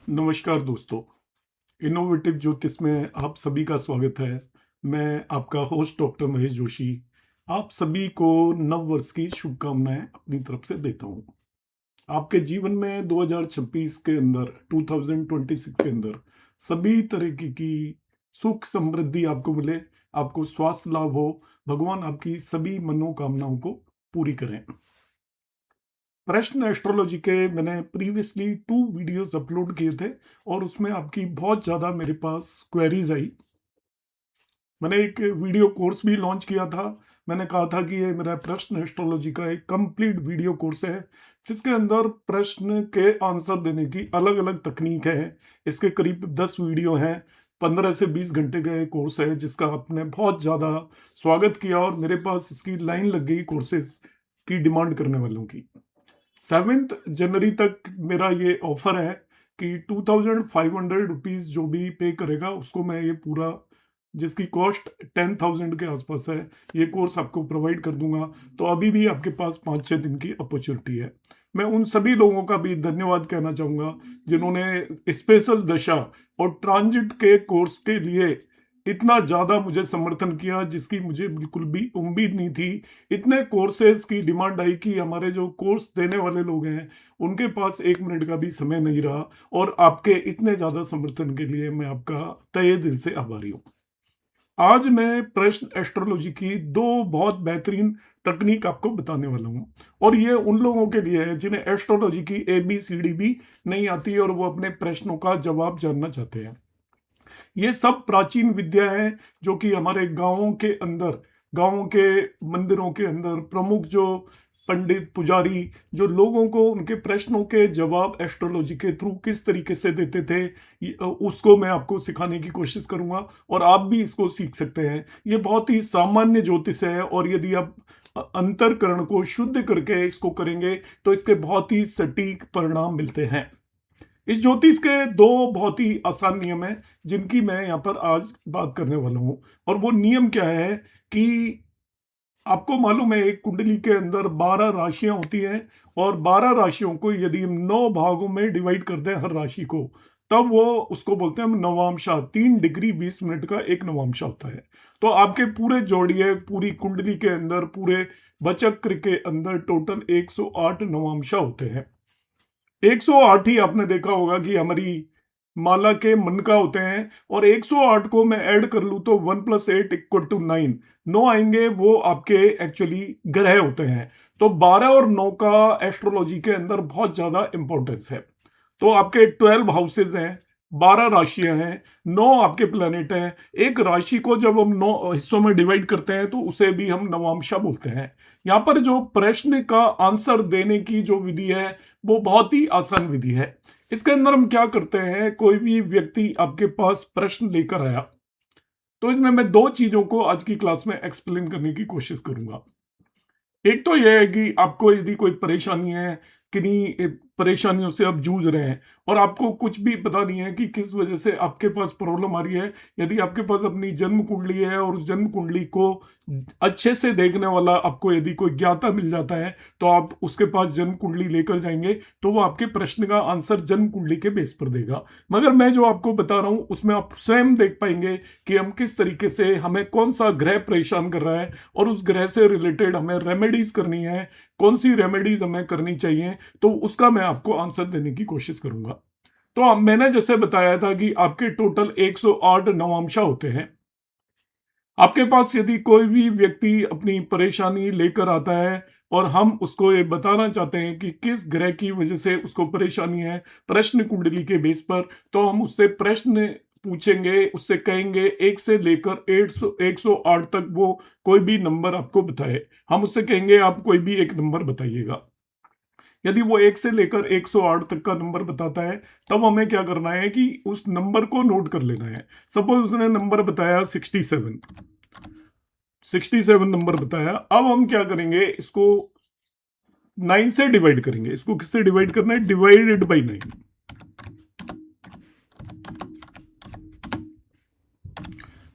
नमस्कार दोस्तों। इनोवेटिव ज्योतिष में आप सभी का स्वागत है। मैं आपका होस्ट डॉक्टर महेश जोशी आप सभी को नव वर्ष की शुभकामनाएं अपनी तरफ से देता हूं। आपके जीवन में 2026 के अंदर 2026 के अंदर सभी तरह की सुख समृद्धि आपको मिले, आपको स्वास्थ्य लाभ हो, भगवान आपकी सभी मनोकामनाओं को पूरी करें। प्रश्न एस्ट्रोलॉजी के मैंने प्रीवियसली 2 वीडियोस अपलोड किए थे और उसमें आपकी बहुत ज़्यादा मेरे पास क्वेरीज आई। मैंने एक वीडियो कोर्स भी लॉन्च किया था। मैंने कहा था कि ये मेरा प्रश्न एस्ट्रोलॉजी का एक कंप्लीट वीडियो कोर्स है जिसके अंदर प्रश्न के आंसर देने की अलग अलग तकनीक है। इसके करीब 10 वीडियो हैं। 15 से 20 घंटे का ये कोर्स है जिसका आपने बहुत ज़्यादा स्वागत किया और मेरे पास इसकी लाइन लग गई कोर्सेज की डिमांड करने वालों की। 7 जनवरी तक मेरा ये ऑफर है कि 2500 रुपीज़ जो भी पे करेगा उसको मैं ये पूरा, जिसकी कॉस्ट 10,000 के आसपास है, ये कोर्स आपको प्रोवाइड कर दूंगा। तो अभी भी आपके पास 5-6 दिन की अपॉर्चुनिटी है। मैं उन सभी लोगों का भी धन्यवाद कहना चाहूँगा जिन्होंने स्पेशल दशा और ट्रांजिट के कोर्स के लिए इतना ज़्यादा मुझे समर्थन किया, जिसकी मुझे बिल्कुल भी उम्मीद नहीं थी। इतने कोर्सेज की डिमांड आई कि हमारे जो कोर्स देने वाले लोग हैं उनके पास 1 मिनट का भी समय नहीं रहा। और आपके इतने ज़्यादा समर्थन के लिए मैं आपका तहे दिल से आभारी हूँ। आज मैं प्रश्न एस्ट्रोलॉजी की 2 बहुत बेहतरीन तकनीक आपको बताने वाला हूँ और ये उन लोगों के लिए है जिन्हें एस्ट्रोलॉजी की ABCD भी नहीं आती और वो अपने प्रश्नों का जवाब जानना चाहते हैं। ये सब प्राचीन विद्या है जो कि हमारे गांवों के अंदर, गांवों के मंदिरों के अंदर प्रमुख जो पंडित पुजारी जो लोगों को उनके प्रश्नों के जवाब एस्ट्रोलॉजी के थ्रू किस तरीके से देते थे, उसको मैं आपको सिखाने की कोशिश करूंगा और आप भी इसको सीख सकते हैं। ये बहुत ही सामान्य ज्योतिष है और यदि आप अंतरकरण को शुद्ध करके इसको करेंगे तो इसके बहुत ही सटीक परिणाम मिलते हैं। इस ज्योतिष के 2 बहुत ही आसान नियम हैं जिनकी मैं यहाँ पर आज बात करने वाला हूँ। और वो नियम क्या है कि आपको मालूम है एक कुंडली के अंदर 12 राशियां होती हैं और 12 राशियों को यदि हम 9 भागों में डिवाइड कर दें हर राशि को, तब वो उसको बोलते हैं हम नवांशा। 3 डिग्री 20 मिनट का एक नवांशा होता है। तो आपके पूरे जोड़िए पूरी कुंडली के अंदर पूरे बचक्र के अंदर टोटल 108 नवांशा होते हैं। 108 ही आपने देखा होगा कि हमारी माला के मन का होते हैं और 108 को मैं ऐड कर लूं तो 1+8 = 9। 9 आएंगे वो आपके एक्चुअली ग्रह होते हैं। तो 12 और 9 का एस्ट्रोलॉजी के अंदर बहुत ज्यादा इंपॉर्टेंस है। तो आपके 12 हाउसेज हैं, 12 राशियां हैं, 9 आपके प्लेनेट हैं। एक राशि को जब हम 9 हिस्सों में डिवाइड करते हैं तो उसे भी हम नवांशा बोलते हैं। यहाँ पर जो प्रश्न का आंसर देने की जो विधि है वो बहुत ही आसान विधि है। इसके अंदर हम क्या करते हैं, कोई भी व्यक्ति आपके पास प्रश्न लेकर आया तो इसमें मैं 2 चीजों को आज की क्लास में एक्सप्लेन करने की कोशिश करूंगा। एक तो यह है कि आपको यदि कोई परेशानी है, किन्हीं परेशानियों से आप जूझ रहे हैं और आपको कुछ भी पता नहीं है कि किस वजह से आपके पास प्रॉब्लम आ रही है। यदि आपके पास अपनी जन्म कुंडली है और उस जन्म कुंडली को अच्छे से देखने वाला आपको यदि कोई ज्ञाता मिल जाता है तो आप उसके पास जन्म कुंडली लेकर जाएंगे तो वो आपके प्रश्न का आंसर जन्म कुंडली के बेस पर देगा। मगर मैं जो आपको बता रहा हूं उसमें आप स्वयं देख पाएंगे कि हम किस तरीके से, हमें कौन सा ग्रह परेशान कर रहा है और उस ग्रह से रिलेटेड हमें रेमेडीज करनी है, कौन सी रेमेडीज हमें करनी चाहिए, तो उसका मैं आपको आंसर देने की कोशिश करूंगा। तो मैंने जैसे बताया था कि आपके टोटल 108 नवांशा होते हैं। आपके पास यदि कोई भी व्यक्ति अपनी परेशानी लेकर आता है और हम उसको ये बताना चाहते हैं कि किस ग्रह की वजह से उसको परेशानी है प्रश्न कुंडली के बेस पर, तो हम उससे प्रश्न पूछेंगे, उससे कहेंगे 1 से लेकर 108 तक वो कोई भी नंबर आपको बताए। हम उससे कहेंगे आप कोई भी एक नंबर बताइएगा। यदि वो 1 से लेकर 108 तक का नंबर बताता है तब हमें क्या करना है कि उस नंबर को नोट कर लेना है। सपोज उसने नंबर बताया 67, 67 नंबर बताया। अब हम क्या करेंगे, इसको 9 से डिवाइड करेंगे। इसको किससे डिवाइड करना है, डिवाइडेड बाई 9।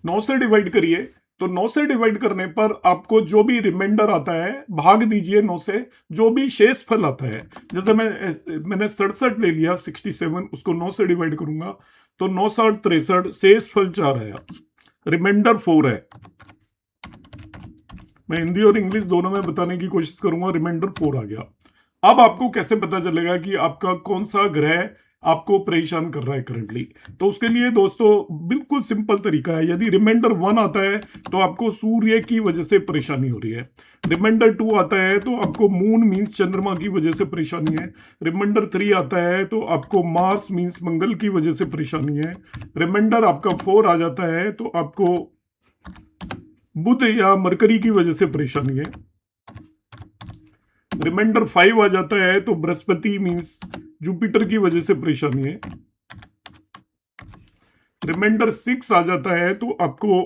9 से डिवाइड करिए तो 9 से डिवाइड करने पर आपको जो भी रिमाइंडर आता है भाग दीजिए 9 से, जो भी शेष फल आता है। जैसे मैंने 67 ले लिया, 67 उसको 9 से डिवाइड करूंगा तो 9 7 63, शेष फल 4 आया, रिमाइंडर 4 है। मैं हिंदी और इंग्लिश दोनों में बताने की कोशिश करूंगा, रिमाइंडर 4 आ गया। अब आपको कैसे पता चलेगा कि आपका कौन सा ग्रह आपको परेशान कर रहा है करंटली? तो उसके लिए दोस्तों बिल्कुल सिंपल तरीका है। यदि रिमाइंडर 1 आता है तो आपको सूर्य की वजह से परेशानी हो रही है। रिमाइंडर 2 आता है तो आपको मून मीन्स चंद्रमा की वजह से परेशानी है। रिमाइंडर 3 आता है तो आपको मार्स मीन्स मंगल की वजह से परेशानी है। रिमाइंडर आपका 4 आ जाता है तो आपको बुध या मरकरी की वजह से परेशानी है। रिमाइंडर 5 आ जाता है तो बृहस्पति मीन्स जुपिटर की वजह से परेशानी है। रिमाइंडर 6 आ जाता है तो आपको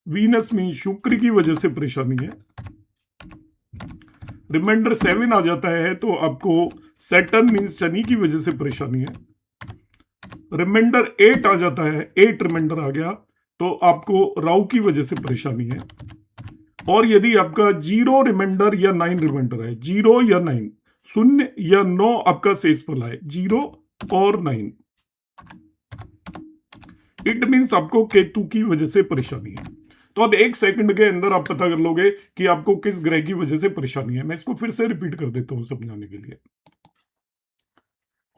वीनस मीन्स शुक्र की वजह से परेशानी है। रिमाइंडर 7 आ जाता है तो आपको सैटर्न मीन्स शनि की वजह से परेशानी है। रिमाइंडर 8 आ जाता है, 8 रिमाइंडर आ गया तो आपको राहु की वजह से परेशानी है। और यदि आपका 0 रिमाइंडर या 9 रिमाइंडर है, 0 या 9, 0 या 9 आपका शेष फल है, 0 और 9, इट मीन्स आपको केतु की वजह से परेशानी है। तो अब 1 सेकंड के अंदर आप पता कर लोगे कि आपको किस ग्रह की वजह से परेशानी है। मैं इसको फिर से रिपीट कर देता हूं समझाने के लिए,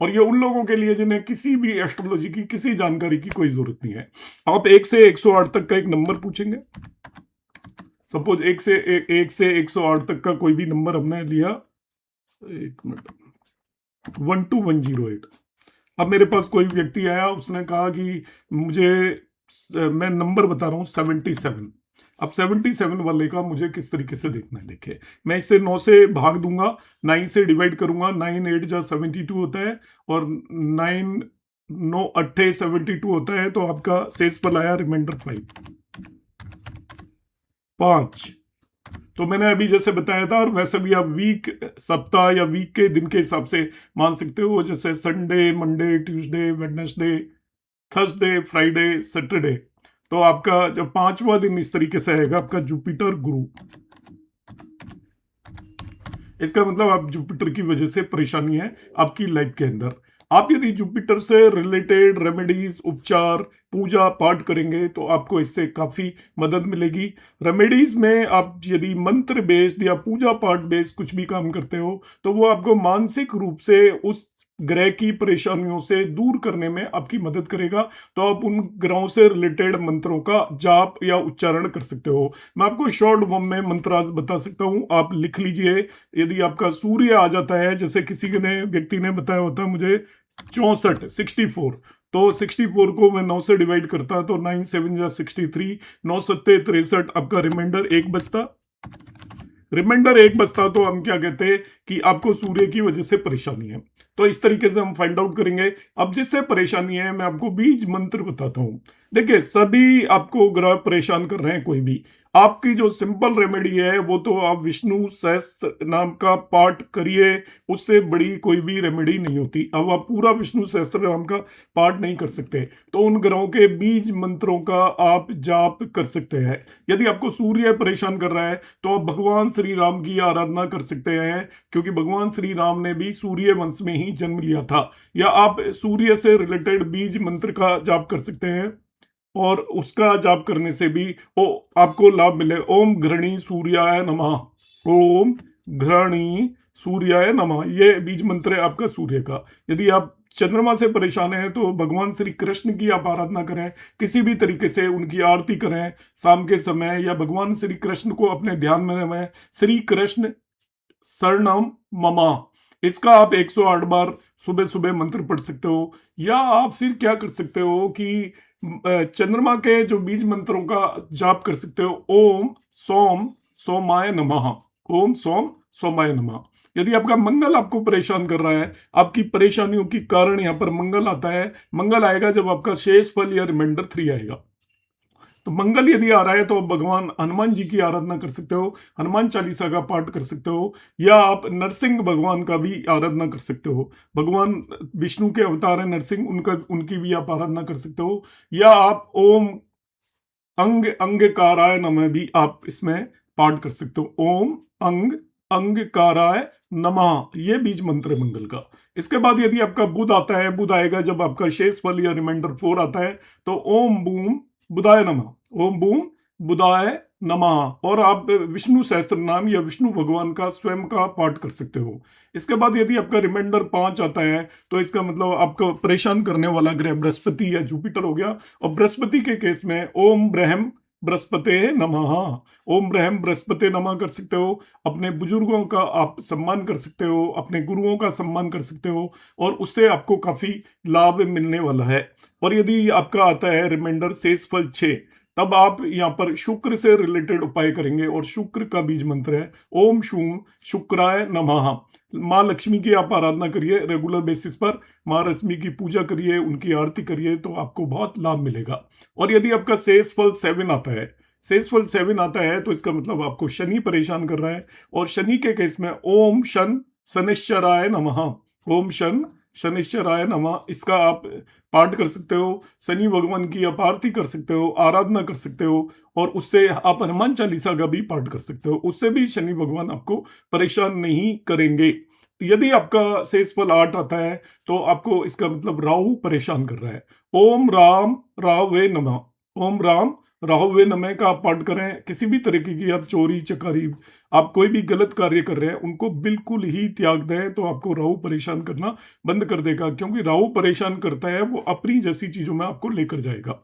और ये उन लोगों के लिए जिन्हें किसी भी एस्ट्रोलॉजी की किसी जानकारी की कोई जरूरत नहीं है। आप 1 से 108 तक का एक नंबर पूछेंगे, सपोज 1 से 108 तक का कोई भी नंबर हमने लिया, 1 मिनट, 12108। अब मेरे पास कोई व्यक्ति आया, उसने कहा कि मुझे, मैं नंबर बता रहा हूं 77। अब 77 वाले का मुझे किस तरीके से देखना है, देखिए मैं इसे 9 से भाग दूंगा, 9 से डिवाइड करूंगा, 9 8 जा 72 होता है, और 9 9 8 72 होता है, तो आपका शेष फल आया रिमाइंडर 5। तो मैंने अभी जैसे बताया था, और वैसे भी आप वीक, सप्ताह या वीक के दिन के हिसाब से मान सकते हो, जैसे Sunday, Monday, Tuesday, Wednesday, Thursday, Friday, Saturday. तो आपका जब 5वां दिन इस तरीके से आएगा, आपका जुपिटर गुरु, इसका मतलब आप जुपिटर की वजह से परेशानी है आपकी लाइफ के अंदर। आप यदि जुपिटर से रिलेटेड रेमेडीज, उपचार, पूजा पाठ करेंगे तो आपको इससे काफी मदद मिलेगी। रेमेडीज में आप यदि मंत्र बेस्ड या पूजा पाठ बेस्ड कुछ भी काम करते हो तो वो आपको मानसिक रूप से उस ग्रह की परेशानियों से दूर करने में आपकी मदद करेगा। तो आप उन ग्रहों से रिलेटेड मंत्रों का जाप या उच्चारण कर सकते हो। मैं आपको शॉर्ट फॉर्म में मंत्रास बता सकता हूं, आप लिख लीजिए। यदि आपका सूर्य आ जाता है, जैसे किसी ने व्यक्ति ने बताया होता है मुझे 64 64, तो 64 को मैं 9 से डिवाइड करता तो 9 7 जा 63, 9 7 63, आपका रिमाइंडर 1 बचता। रिमाइंडर 1 बचता तो हम क्या कहते हैं कि आपको सूर्य की वजह से परेशानी है। तो इस तरीके से हम फाइंड आउट करेंगे। अब जिससे परेशानी है, मैं आपको बीज मंत्र बताता हूं। देखिए, सभी आपको ग्रह परेशान कर रहे हैं, कोई भी आपकी जो सिंपल रेमेडी है वो तो आप विष्णु सहस्त्र नाम का पाठ करिए, उससे बड़ी कोई भी रेमेडी नहीं होती। अब आप पूरा विष्णु सहस्त्र नाम का पाठ नहीं कर सकते, तो उन ग्रहों के बीज मंत्रों का आप जाप कर सकते हैं। यदि आपको सूर्य परेशान कर रहा है तो आप भगवान श्री राम की आराधना कर सकते हैं, क्योंकि भगवान श्री राम ने भी सूर्य वंश में ही जन्म लिया था। या आप सूर्य से रिलेटेड बीज मंत्र का जाप कर सकते हैं, और उसका जाप करने से भी आपको लाभ मिले। ओम घृणी सूर्याय नमः, ओम घृणी सूर्याय नमः, ये बीज मंत्र है आपका सूर्य का। यदि आप चंद्रमा से परेशान हैं तो भगवान श्री कृष्ण की आप आराधना करें, किसी भी तरीके से उनकी आरती करें शाम के समय, या भगवान श्री कृष्ण को अपने ध्यान में रखें। श्री कृष्ण शरणम ममा, इसका आप 108 बार सुबह सुबह मंत्र पढ़ सकते हो। या आप फिर क्या कर सकते हो कि चंद्रमा के जो बीज मंत्रों का जाप कर सकते हो। ओम सोम सोमाय नमः, ओम सोम सोमाय नमः। यदि आपका मंगल आपको परेशान कर रहा है, आपकी परेशानियों की कारण यहाँ पर मंगल आता है। मंगल आएगा जब आपका शेष फल या रिमाइंडर 3 आएगा। तो मंगल यदि आ रहा है तो भगवान हनुमान जी की आराधना कर सकते हो, हनुमान चालीसा का पाठ कर सकते हो, या आप नरसिंह भगवान का भी आराधना कर सकते हो। भगवान विष्णु के अवतार है नरसिंह, उनकी भी आप आराधना कर सकते हो। या आप ओम अंग अंगकाराय नमः भी आप इसमें पाठ कर सकते हो। ओम अंग अंगकाराय नमः, ये बीज मंत्र है मंगल का। इसके बाद यदि आपका बुध आता है, बुध आएगा जब आपका शेष फल या रिमाइंडर 4 आता है, तो ओम बूम बुधाय नमः, ओम बूम बुधाय नमः। और आप विष्णु सहस्त्र नाम या विष्णु भगवान का स्वयं का पाठ कर सकते हो। इसके बाद यदि आपका रिमाइंडर 5 आता है, तो इसका मतलब आपको परेशान करने वाला ग्रह बृहस्पति या जुपिटर हो गया। और बृहस्पति के केस में ओम ब्रह्म बृहस्पते नमः, ओम ब्रह्म बृहस्पति नमः कर सकते हो। अपने बुजुर्गों का आप सम्मान कर सकते हो, अपने गुरुओं का सम्मान कर सकते हो, और उससे आपको काफी लाभ मिलने वाला है। और यदि आपका आता है रिमाइंडर शेष फल 6, तब आप यहाँ पर शुक्र से रिलेटेड उपाय करेंगे, और शुक्र का बीज मंत्र है ओम शूम शुक्राय नमः। माँ लक्ष्मी की आप आराधना करिए रेगुलर बेसिस पर, माँ लक्ष्मी की पूजा करिए, उनकी आरती करिए, तो आपको बहुत लाभ मिलेगा। और यदि आपका शेष फल 7 आता है, शेष फल 7 आता है, तो इसका मतलब आपको शनि परेशान कर रहा है। और शनि के केस में ओम शन शनिश्चराय नमः, ओम शन शनिश्चराय नमः, इसका आप पाठ कर सकते हो। शनि भगवान की आप आरती कर सकते हो, आराधना कर सकते हो, और उससे आप हनुमान चालीसा का भी पाठ कर सकते हो, उससे भी शनि भगवान आपको परेशान नहीं करेंगे। यदि आपका शेष फल 8 आता है, तो आपको इसका मतलब राहु परेशान कर रहा है। ओम राम राहवे नमः, ओम राम राहवे नमः का आप पाठ करें। किसी भी तरीके की आप चोरी चकारी, आप कोई भी गलत कार्य कर रहे हैं, उनको बिल्कुल ही त्याग दें, तो आपको राहु परेशान करना बंद कर देगा। क्योंकि राहु परेशान करता है, वो अपनी जैसी चीजों में आपको लेकर जाएगा।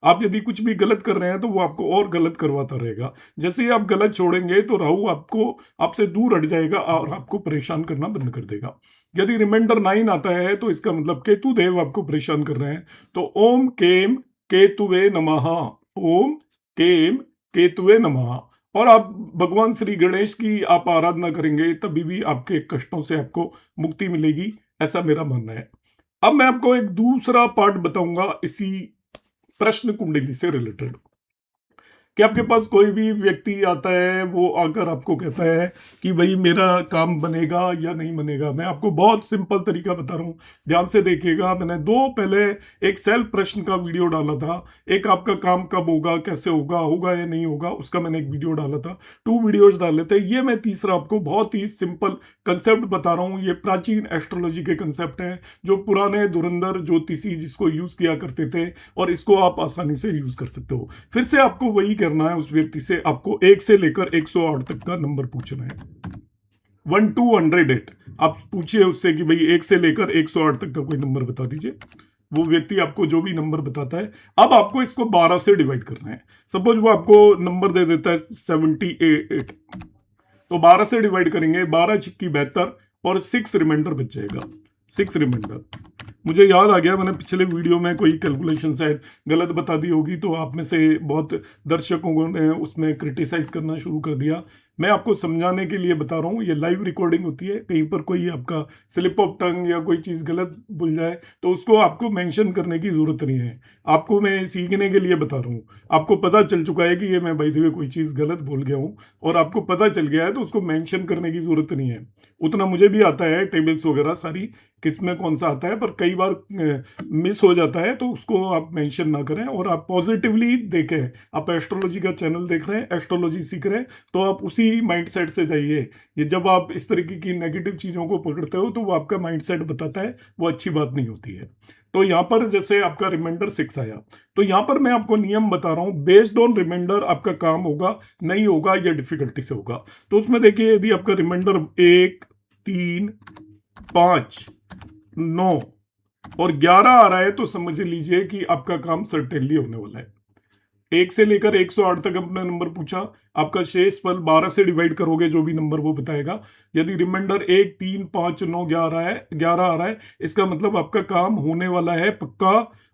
आप यदि कुछ भी गलत कर रहे हैं, तो वो आपको और गलत करवाता रहेगा। जैसे ही आप गलत छोड़ेंगे, तो राहु आपको आपसे दूर हट जाएगा और आपको परेशान करना बंद कर देगा। यदि रिमाइंडर 9 आता है, तो इसका मतलब केतु देव आपको परेशान कर रहे हैं, तो ओम केम केतुवे नमः, ओम केम केतुवे नमः। और आप भगवान श्री गणेश की आप आराधना करेंगे, तभी भी आपके कष्टों से आपको मुक्ति मिलेगी, ऐसा मेरा मानना है। अब मैं आपको एक दूसरा पार्ट बताऊंगा इसी प्रश्न कुंडली से रिलेटेड, कि आपके पास कोई भी व्यक्ति आता है, वो आकर आपको कहता है कि भाई मेरा काम बनेगा या नहीं बनेगा। मैं आपको बहुत सिंपल तरीका बता रहा हूँ, ध्यान से देखिएगा। मैंने पहले एक सेल्फ प्रश्न का वीडियो डाला था, एक आपका काम कब होगा, कैसे होगा, होगा या नहीं होगा, उसका मैंने एक वीडियो डाला था। 2 वीडियोज डाले थे। ये मैं तीसरा आपको बहुत ही सिंपल कंसेप्ट बता रहा हूँ। ये प्राचीन एस्ट्रोलॉजी के कंसेप्ट हैं, जो पुराने धुरंधर ज्योतिषी जिसको यूज किया करते थे, और इसको आप आसानी से यूज कर सकते हो। फिर से आपको वही करना है, उस व्यक्ति से आपको 1 से लेकर 108 तक का नंबर पूछना है, 1 to 108। आप पूछिए उससे कि भाई 1 से लेकर 108 तक का कोई नंबर बता दीजिए। वो व्यक्ति आपको जो भी नंबर बताता है, अब आपको इसको 12 से डिवाइड करना है। सपोज वो आपको नंबर दे देता है 78, तो 12 से डिवाइड करेंगे, 12 छिक्की 72, और 6 रिमाइंडर बच जाएगा। 6 रिमाइंडर। मुझे याद आ गया, मैंने पिछले वीडियो में कोई कैलकुलेशन शायद गलत बता दी होगी, तो आप में से बहुत दर्शकों ने उसमें क्रिटिसाइज करना शुरू कर दिया। मैं आपको समझाने के लिए बता रहा हूँ, ये लाइव रिकॉर्डिंग होती है। कहीं पर कोई आपका स्लिप ऑफ टंग या कोई चीज़ गलत भूल जाए, तो उसको आपको मेंशन करने की ज़रूरत नहीं है। आपको मैं सीखने के लिए बता रहा हूँ। आपको पता चल चुका है कि ये मैं बाय द वे कोई चीज़ गलत बोल गया हूँ, और आपको पता चल गया है, तो उसको मेंशन करने की ज़रूरत नहीं है। उतना मुझे भी आता है, टेबल्स वगैरह सारी किस में कौन सा आता है, पर कई बार मिस हो जाता है, तो उसको आप मेंशन ना करें, और आप पॉजिटिवली देखें। आप एस्ट्रोलॉजी का चैनल देख रहे हैं, एस्ट्रोलॉजी सीख रहे हैं, तो आप उसी माइंडसेट से जाइए। ये जब आप इस तरीके की नेगेटिव चीज़ों को पकड़ते हो, तो वो आपका माइंडसेट बताता है, वो अच्छी बात नहीं होती है। तो यहाँ पर जैसे आपका रिमाइंडर 6 आया, तो यहाँ पर मैं आपको नियम बता रहा हूँ। बेस्ड ऑन रिमाइंडर आपका काम होगा, नहीं होगा, या डिफिकल्टी से होगा। तो उसमें देखिए, यदि आपका रिमाइंडर 1, 3, 5, 9 और 11 आ रहा है, तो समझ लीजिए कि आपका काम सर्टेनली होने वाला है। 1 से लेकर 108 तक अपना नंबर पूछा, आपका शेष फल 12 से डिवाइड करोगे, जो भी नंबर वो बताएगा। यदि रिमाइंडर 1, 3, 5, 9, 11 आ रहा है, इसका मतलब आपका काम होने वाला है पक्का,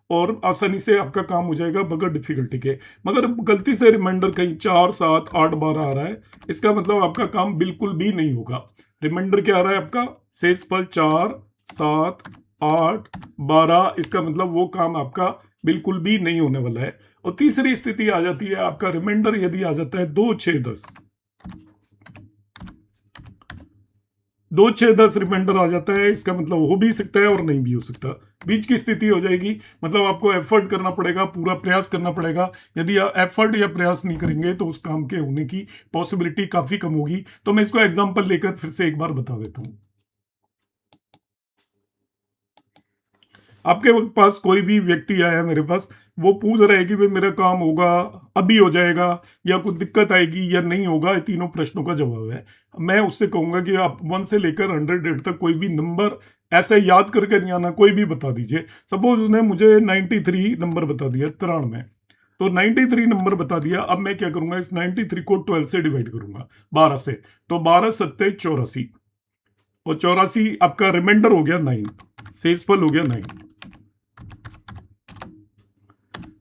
और आसानी से आपका काम हो जाएगा बगैर डिफिकल्टी के। मगर गलती से रिमाइंडर कहीं 4, 7, 8, 12 आ रहा है, इसका मतलब आपका काम बिल्कुल भी नहीं होगा। रिमाइंडर क्या आ रहा है आपका? शेष फल 4, 7, 8, 12, इसका मतलब वो काम आपका बिल्कुल भी नहीं होने वाला है। और तीसरी स्थिति आ जाती है, आपका रिमाइंडर यदि आ जाता है 2, 6, 10, 2 6 10 रिमाइंडर आ जाता है, इसका मतलब हो भी सकता है और नहीं भी हो सकता, बीच की स्थिति हो जाएगी। मतलब आपको एफर्ट करना पड़ेगा, पूरा प्रयास करना पड़ेगा। यदि आप एफर्ट या प्रयास नहीं करेंगे तो उस काम के होने की पॉसिबिलिटी काफी कम होगी। तो मैं इसको एग्जांपल लेकर फिर से एक बार बता देता हूं। आपके पास कोई भी व्यक्ति आया मेरे पास, वो पूछ रहा है कि भाई मेरा काम होगा, अभी हो जाएगा, या कुछ दिक्कत आएगी या नहीं होगा, ये तीनों प्रश्नों का जवाब है। मैं उससे कहूंगा कि आप 1 से लेकर 100 तक कोई भी नंबर ऐसे याद करके नहीं आना, कोई भी बता दीजिए। सपोज उसने मुझे 93 नंबर बता दिया, 93, तो 93 नंबर बता दिया। अब मैं क्या करूंगा, इस 93 को 12 से डिवाइड करूंगा, 12 से। तो 12 सत्ते 84, और 84 आपका रिमाइंडर हो गया 9, शेषफल हो गया 9।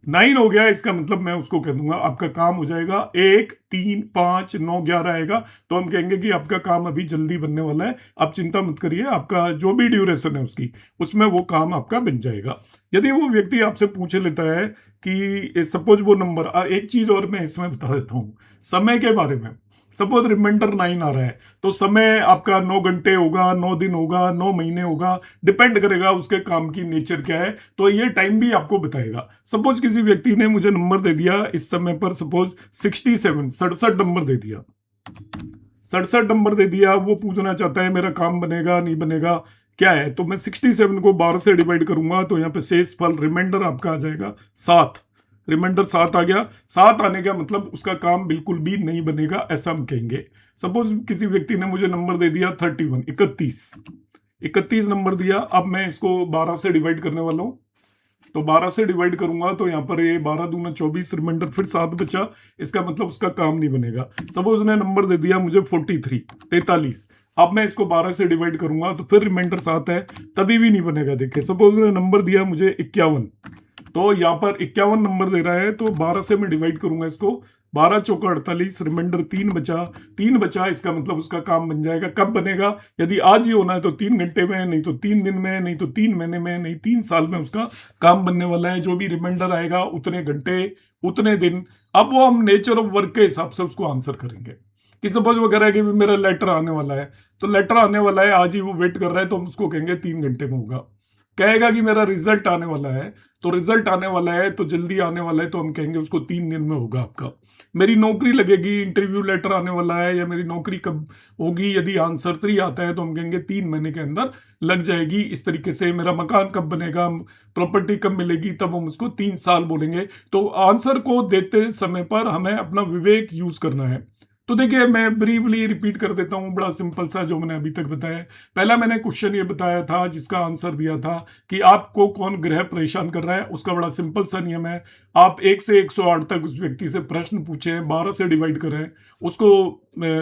9 हो गया, इसका मतलब मैं उसको कह दूंगा आपका काम हो जाएगा 1 3 5 9 11 आएगा। तो हम कहेंगे कि आपका काम अभी जल्दी बनने वाला है, आप चिंता मत करिए, आपका जो भी ड्यूरेशन है उसकी, उसमें वो काम आपका बन जाएगा। यदि वो व्यक्ति आपसे पूछ लेता है कि सपोज वो नंबर, एक चीज और मैं इसमें बता देता हूँ समय के बारे में। सपोज रिमाइंडर 9 आ रहा है, तो समय आपका 9 घंटे होगा, 9 दिन होगा, 9 महीने होगा, डिपेंड करेगा उसके काम की नेचर क्या है, तो ये टाइम भी आपको बताएगा। सपोज किसी व्यक्ति ने मुझे नंबर दे दिया इस समय पर, सपोज 67 67 नंबर दे दिया, 67 नंबर दे दिया, वो पूछना चाहता है मेरा काम बनेगा नहीं बनेगा क्या है। तो मैं 67 को 12 से डिवाइड करूंगा, तो यहाँ पे शेष फल रिमाइंडर आपका आ जाएगा 7। रिमाइंडर 7 आ गया। 7 आने का मतलब उसका काम बिल्कुल भी नहीं बनेगा, ऐसा हम कहेंगे। सपोज किसी व्यक्ति ने मुझे नंबर दे दिया 31 31 31 नंबर दिया। अब मैं इसको 12 से डिवाइड करने वाला हूं, तो 12 से डिवाइड करूंगा तो यहाँ पर ये 12 दूना 24, रिमाइंडर फिर 7 बचा, इसका मतलब उसका काम नहीं बनेगा। सपोज उसने नंबर दे दिया मुझे 43 43, अब मैं इसको 12 से डिवाइड करूंगा तो फिर रिमाइंडर 7 है, तभी भी नहीं बनेगा। देखिए सपोज उसने नंबर दिया मुझे 51, तो यहाँ पर 51 नंबर दे रहा है, तो 12 से मैं डिवाइड करूंगा इसको, 12 चौका 48, रिमाइंडर 3 बचा, 3 बचा, इसका मतलब उसका काम बन जाएगा। कब बनेगा? यदि आज ही होना है तो 3 घंटे में, नहीं तो 3 दिन में, नहीं तो 3 महीने में, नहीं 3 साल में उसका काम बनने वाला है। जो भी रिमाइंडर आएगा उतने घंटे उतने दिन। अब वो हम नेचर ऑफ वर्क के हिसाब से उसको आंसर करेंगे। कि सपोज वो कह रहा है कि मेरा लेटर आने वाला है, तो लेटर आने वाला है, आज ही वो वेट कर रहा है, तो हम उसको कहेंगे 3 घंटे में होगा। कहेगा कि मेरा रिजल्ट आने वाला है, तो रिजल्ट आने वाला है तो जल्दी आने वाला है, तो हम कहेंगे उसको 3 दिन में होगा आपका। मेरी नौकरी लगेगी, इंटरव्यू लेटर आने वाला है, या मेरी नौकरी कब होगी, यदि आंसर 3 आता है तो हम कहेंगे 3 महीने के अंदर लग जाएगी। इस तरीके से मेरा मकान कब बनेगा, प्रॉपर्टी कब मिलेगी, तब हम उसको 3 साल बोलेंगे। तो आंसर को देते समय पर हमें अपना विवेक यूज करना है। तो देखिए मैं ब्रीफली रिपीट कर देता हूँ, बड़ा सिंपल सा जो मैंने अभी तक बताया। पहला मैंने क्वेश्चन ये बताया था जिसका आंसर दिया था कि आपको कौन ग्रह परेशान कर रहा है। उसका बड़ा सिंपल सा नियम है, आप 1 से 108 तक उस व्यक्ति से प्रश्न पूछें, 12 से डिवाइड करें उसको,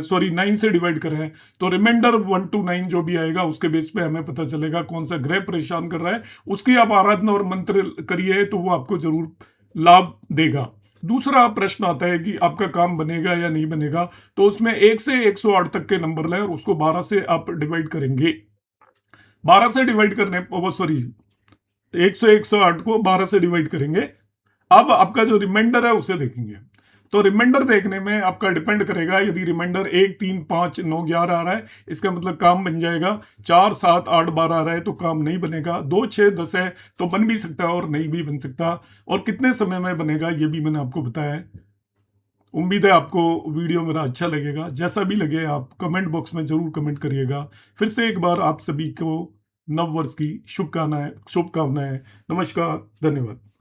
सॉरी 9 से डिवाइड करें, तो रिमाइंडर 1 to 9 जो भी आएगा उसके बेस पे हमें पता चलेगा कौन सा ग्रह परेशान कर रहा है। उसकी आप आराधना और मंत्र करिए तो वो आपको जरूर लाभ देगा। दूसरा प्रश्न आता है कि आपका काम बनेगा या नहीं बनेगा, तो उसमें 1 से 108 तक के नंबर लें और उसको 12 से आप डिवाइड करेंगे। 12 से डिवाइड करने, वो सॉरी 1 से 108 को 12 से डिवाइड करेंगे। अब आपका जो रिमाइंडर है उसे देखेंगे। तो रिमाइंडर देखने में आपका डिपेंड करेगा, यदि रिमाइंडर 1 3 5 9 11 आ रहा है, इसका मतलब काम बन जाएगा। 4 7 8 12 आ रहा है तो काम नहीं बनेगा। 2 6 10 है तो बन भी सकता है और नहीं भी बन सकता। और कितने समय में बनेगा ये भी मैंने आपको बताया है। उम्मीद है आपको वीडियो मेरा अच्छा लगेगा। जैसा भी लगे आप कमेंट बॉक्स में जरूर कमेंट करिएगा। फिर से एक बार आप सभी को नव वर्ष की शुभकामनाएं। नमस्कार, धन्यवाद।